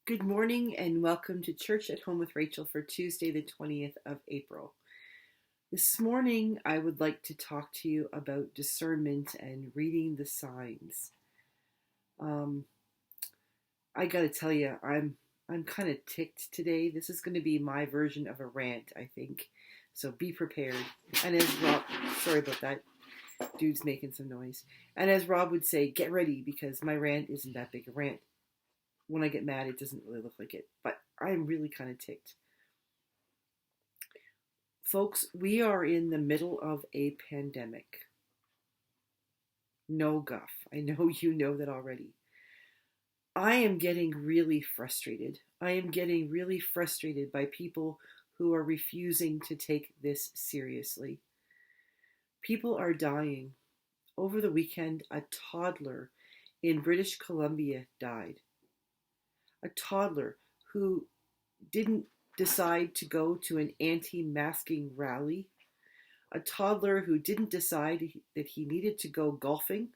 Good morning and welcome to Church at Home with Rachael for Tuesday, the 20th of April. This morning, I would like to talk to you about discernment and reading the signs. I gotta tell you, I'm kind of ticked today. This is going to be my version of a rant, I think. So be prepared. And as Rob, sorry about that, dude's making some noise. And as Rob would say, get ready because my rant isn't that big a rant. When I get mad, it doesn't really look like it, but I'm really kind of ticked. Folks, we are in the middle of a pandemic. No guff. I know you know that already. I am getting really frustrated. I am getting really frustrated by people who are refusing to take this seriously. People are dying. Over the weekend, a toddler in British Columbia died. A toddler who didn't decide to go to an anti-masking rally, a toddler who didn't decide that he needed to go golfing,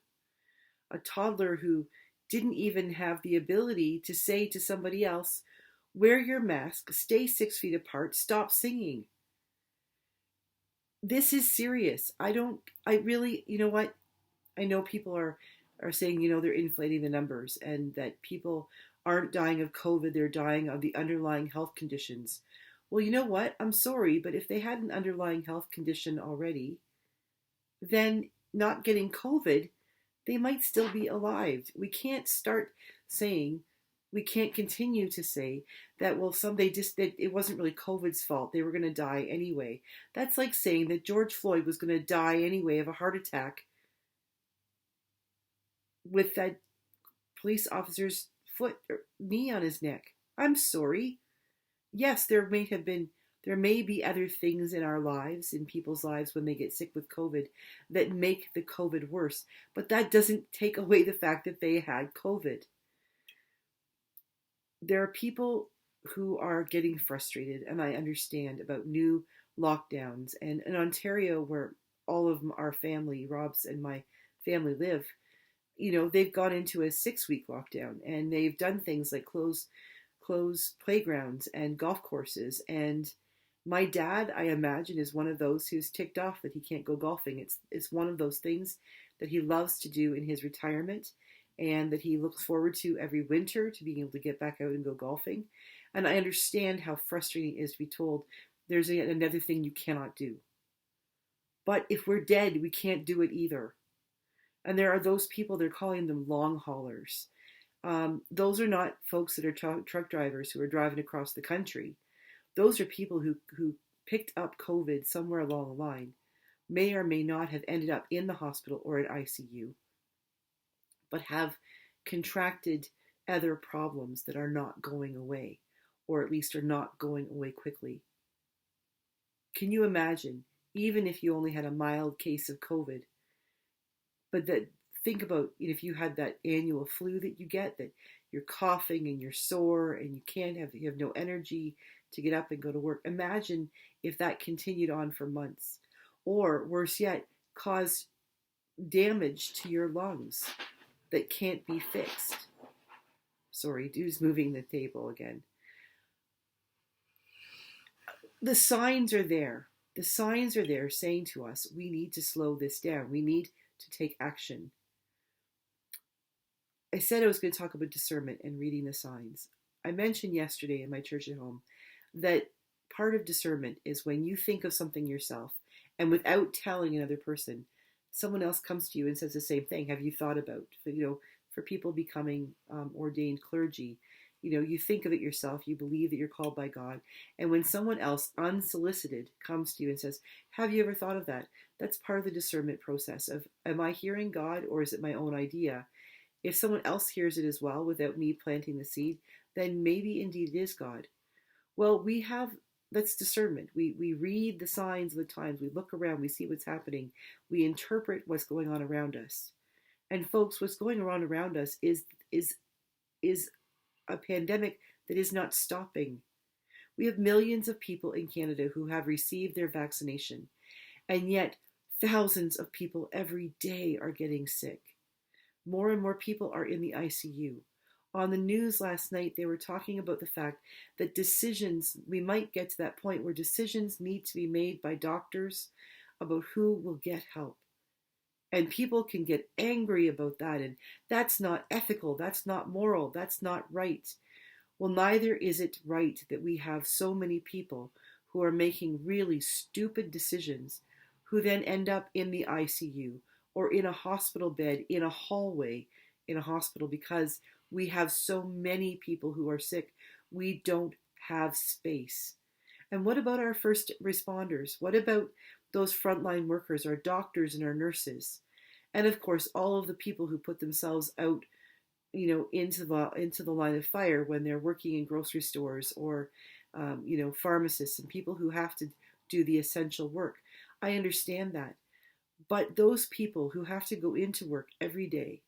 a toddler who didn't even have the ability to say to somebody else, wear your mask, stay 6 feet apart, stop singing. This is serious. You know what? I know people are saying, they're inflating the numbers and that people aren't dying of COVID, they're dying of the underlying health conditions. Well, you know what? I'm sorry, but if they had an underlying health condition already, then not getting COVID, they might still be alive. We can't continue to say that, well, that it wasn't really COVID's fault. They were going to die anyway. That's like saying that George Floyd was going to die anyway of a heart attack with that police officer's knee on his neck. I'm sorry. Yes, there may be other things in our lives, in people's lives when they get sick with COVID that make the COVID worse, but that doesn't take away the fact that they had COVID. There are people who are getting frustrated, and I understand, about new lockdowns. And in Ontario, where all of our family, Rob's and my family, live, they've gone into a 6-week lockdown, and they've done things like close playgrounds and golf courses. And my dad, I imagine, is one of those who's ticked off that he can't go golfing. It's one of those things that he loves to do in his retirement and that he looks forward to every winter, to being able to get back out and go golfing. And I understand how frustrating it is to be told there's another thing you cannot do. But if we're dead, we can't do it either. And there are those people, they're calling them long haulers. Those are not folks that are truck drivers who are driving across the country. Those are people who picked up COVID somewhere along the line, may or may not have ended up in the hospital or at ICU, but have contracted other problems that are not going away, or at least are not going away quickly. Can you imagine, even if you only had a mild case of COVID, but think about if you had that annual flu that you get, that you're coughing and you're sore and you have no energy to get up and go to work. Imagine if that continued on for months, or worse yet, caused damage to your lungs that can't be fixed. Sorry, dude's moving the table again. The signs are there. The signs are there saying to us, we need to slow this down. We need to take action. I said I was going to talk about discernment and reading the signs. I mentioned yesterday in my church at home that part of discernment is when you think of something yourself and without telling another person, someone else comes to you and says the same thing. Have you thought about, for people becoming ordained clergy, you think of it yourself, you believe that you're called by God. And when someone else unsolicited comes to you and says, have you ever thought of that? That's part of the discernment process of, am I hearing God or is it my own idea? If someone else hears it as well without me planting the seed, then maybe indeed it is God. Well, that's discernment. We read the signs of the times. We look around. We see what's happening. We interpret what's going on around us. And folks, what's going on around us is a pandemic that is not stopping. We have millions of people in Canada who have received their vaccination, and yet thousands of people every day are getting sick. More and more people are in the ICU. On the news last night, they were talking about the fact that decisions, we might get to that point where decisions need to be made by doctors about who will get help. And people can get angry about that. And that's not ethical. That's not moral. That's not right. Well, neither is it right that we have so many people who are making really stupid decisions who then end up in the ICU or in a hospital bed, in a hallway in a hospital because we have so many people who are sick. We don't have space. And what about our first responders? What about those frontline workers, our doctors and our nurses? And of course, all of the people who put themselves out, into the line of fire when they're working in grocery stores or, pharmacists and people who have to do the essential work. I understand that. But those people who have to go into work every day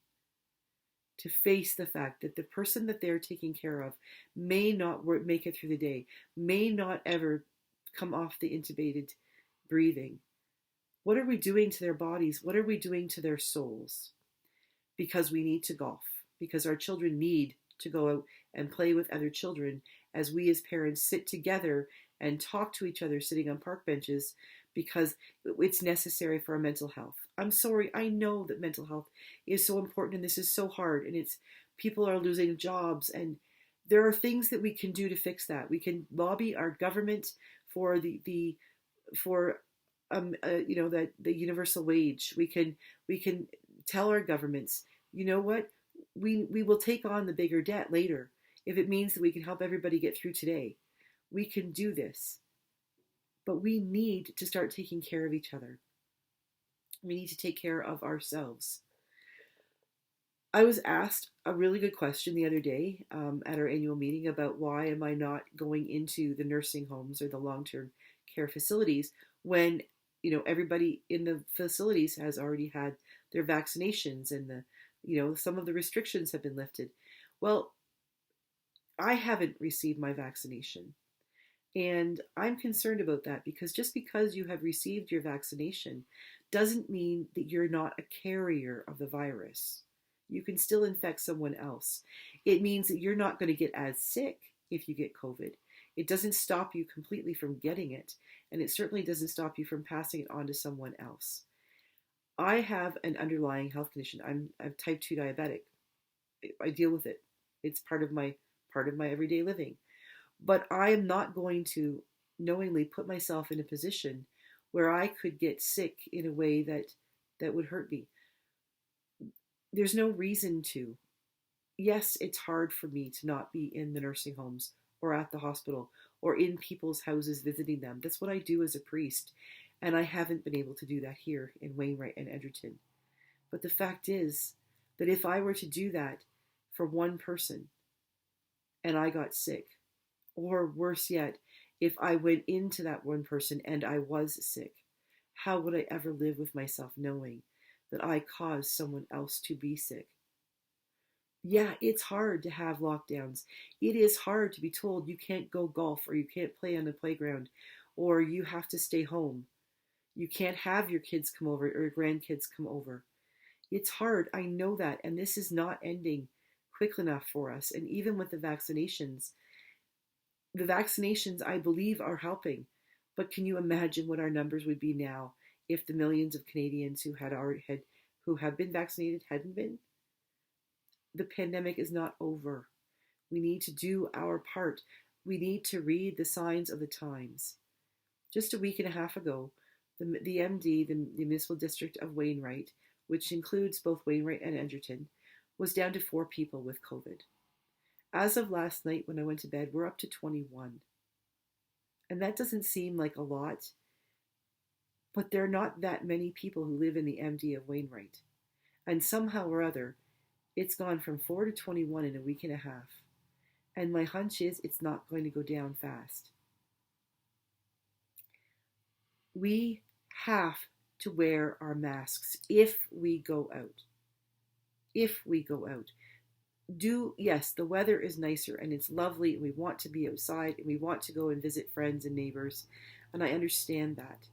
to face the fact that the person that they're taking care of may not make it through the day, may not ever come off the intubated breathing. What are we doing to their bodies? What are we doing to their souls? Because we need to golf, because our children need to go out and play with other children as we as parents sit together and talk to each other sitting on park benches because it's necessary for our mental health. I'm sorry, I know that mental health is so important and this is so hard and it's people are losing jobs and there are things that we can do to fix that. We can lobby our government for the for that the universal wage. We can tell our governments, you know what, we will take on the bigger debt later if it means that we can help everybody get through today. We can do this. But we need to start taking care of each other. We need to take care of ourselves. I was asked a really good question the other day at our annual meeting about why am I not going into the nursing homes or the long-term care facilities when everybody in the facilities has already had their vaccinations and some of the restrictions have been lifted. Well, I haven't received my vaccination. And I'm concerned about that because just because you have received your vaccination doesn't mean that you're not a carrier of the virus. You can still infect someone else. It means that you're not going to get as sick if you get COVID. It doesn't stop you completely from getting it, and it certainly doesn't stop you from passing it on to someone else. I have an underlying health condition. I'm type 2 diabetic. I deal with it. It's part of my everyday living. But I am not going to knowingly put myself in a position where I could get sick in a way that would hurt me. There's no reason to. Yes, it's hard for me to not be in the nursing homes or at the hospital or in people's houses visiting them. That's what I do as a priest. And I haven't been able to do that here in Wainwright and Edgerton. But the fact is that if I were to do that for one person and I got sick, or worse yet, if I went into that one person and I was sick, how would I ever live with myself knowing that I caused someone else to be sick? Yeah, it's hard to have lockdowns. It is hard to be told you can't go golf or you can't play on the playground or you have to stay home. You can't have your kids come over or your grandkids come over. It's hard, I know that, and this is not ending quick enough for us. And even with the vaccinations, I believe are helping, but can you imagine what our numbers would be now if the millions of Canadians who have been vaccinated hadn't been? The pandemic is not over. We need to do our part. We need to read the signs of the times. Just a week and a half ago, the MD, the Municipal District of Wainwright, which includes both Wainwright and Edgerton, was down to 4 people with COVID. As of last night when I went to bed, we're up to 21. And that doesn't seem like a lot, but there are not that many people who live in the MD of Wainwright. And somehow or other, it's gone from 4 to 21 in a week and a half. And my hunch is it's not going to go down fast. We have to wear our masks if we go out. If we go out. Yes, the weather is nicer and it's lovely and we want to be outside and we want to go and visit friends and neighbors, and I understand that.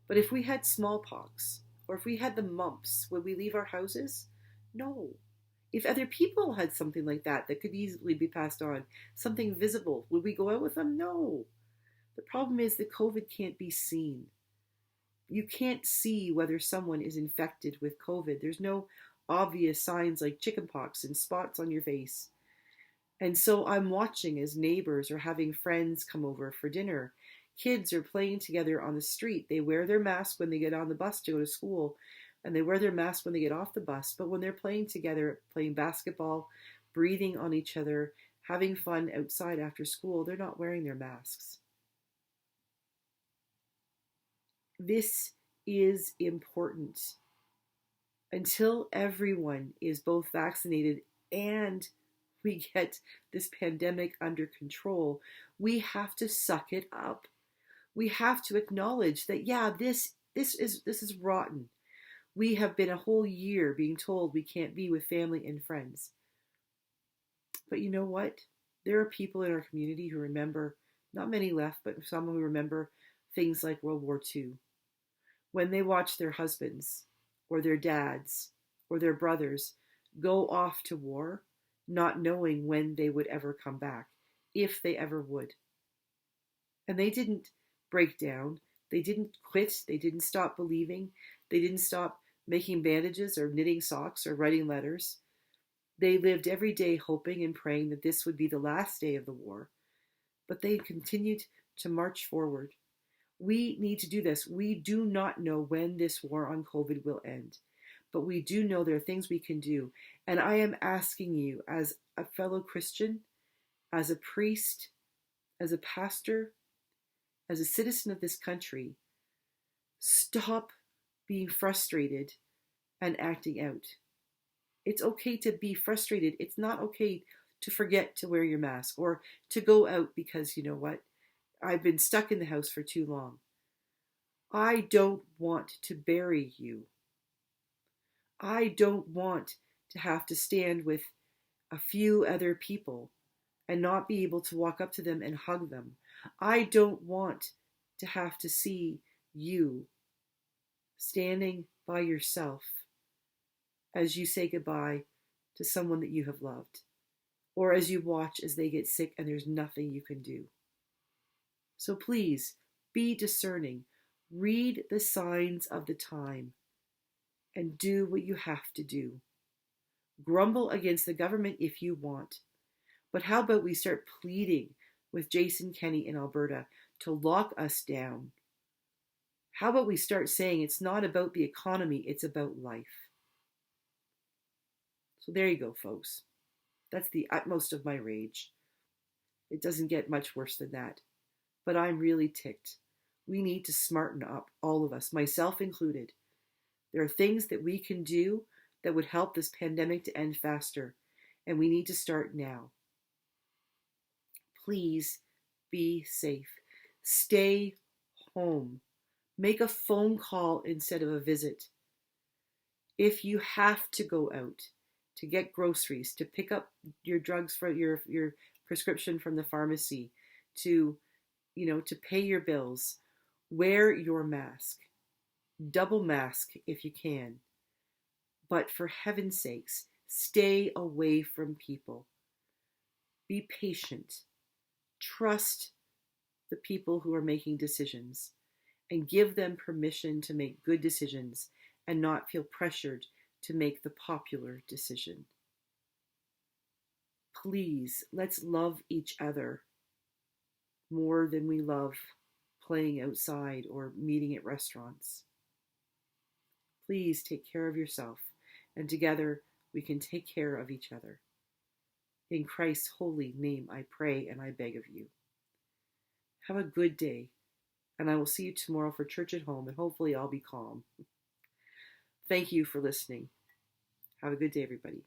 But if we had smallpox or if we had the mumps, would we leave our houses? No. If other people had something like that that could easily be passed on, something visible, would we go out with them? No. The problem is that COVID can't be seen. You can't see whether someone is infected with COVID. There's no obvious signs like chickenpox and spots on your face. And so I'm watching as neighbors are having friends come over for dinner. Kids are playing together on the street. They wear their mask when they get on the bus to go to school, and they wear their mask when they get off the bus. But when they're playing together, playing basketball, breathing on each other, having fun outside after school, they're not wearing their masks. This is important. Until everyone is both vaccinated and we get this pandemic under control, we have to suck it up. We have to acknowledge that, yeah, this is rotten. We have been a whole year being told we can't be with family and friends. But you know what? There are people in our community who remember, not many left, but some who remember things like World War II. When they watched their husbands or their dads or their brothers go off to war, not knowing when they would ever come back, if they ever would. And they didn't break down. They didn't quit. They didn't stop believing. They didn't stop making bandages or knitting socks or writing letters. They lived every day hoping and praying that this would be the last day of the war. But they continued to march forward. We need to do this. We do not know when this war on COVID will end, but we do know there are things we can do. And I am asking you, as a fellow Christian, as a priest, as a pastor, as a citizen of this country, stop being frustrated and acting out. It's okay to be frustrated. It's not okay to forget to wear your mask or to go out because, you know what, I've been stuck in the house for too long. I don't want to bury you. I don't want to have to stand with a few other people and not be able to walk up to them and hug them. I don't want to have to see you standing by yourself as you say goodbye to someone that you have loved, or as you watch as they get sick and there's nothing you can do. So please be discerning. Read the signs of the time and do what you have to do. Grumble against the government if you want. But how about we start pleading with Jason Kenney in Alberta to lock us down? How about we start saying it's not about the economy, it's about life? So there you go, folks. That's the utmost of my rage. It doesn't get much worse than that. But I'm really ticked. We need to smarten up, all of us, myself included. There are things that we can do that would help this pandemic to end faster, and we need to start now. Please be safe. Stay home. Make a phone call instead of a visit. If you have to go out to get groceries, to pick up your drugs for your prescription from the pharmacy, to pay your bills, wear your mask. Double mask if you can. But for heaven's sakes, stay away from people. Be patient. Trust the people who are making decisions and give them permission to make good decisions and not feel pressured to make the popular decision. Please, let's love each other more than we love playing outside or meeting at restaurants. Please take care of yourself, and together we can take care of each other. In Christ's holy name I pray and I beg of you. Have a good day, and I will see you tomorrow for Church at Home, and hopefully I'll be calm. Thank you for listening. Have a good day, everybody.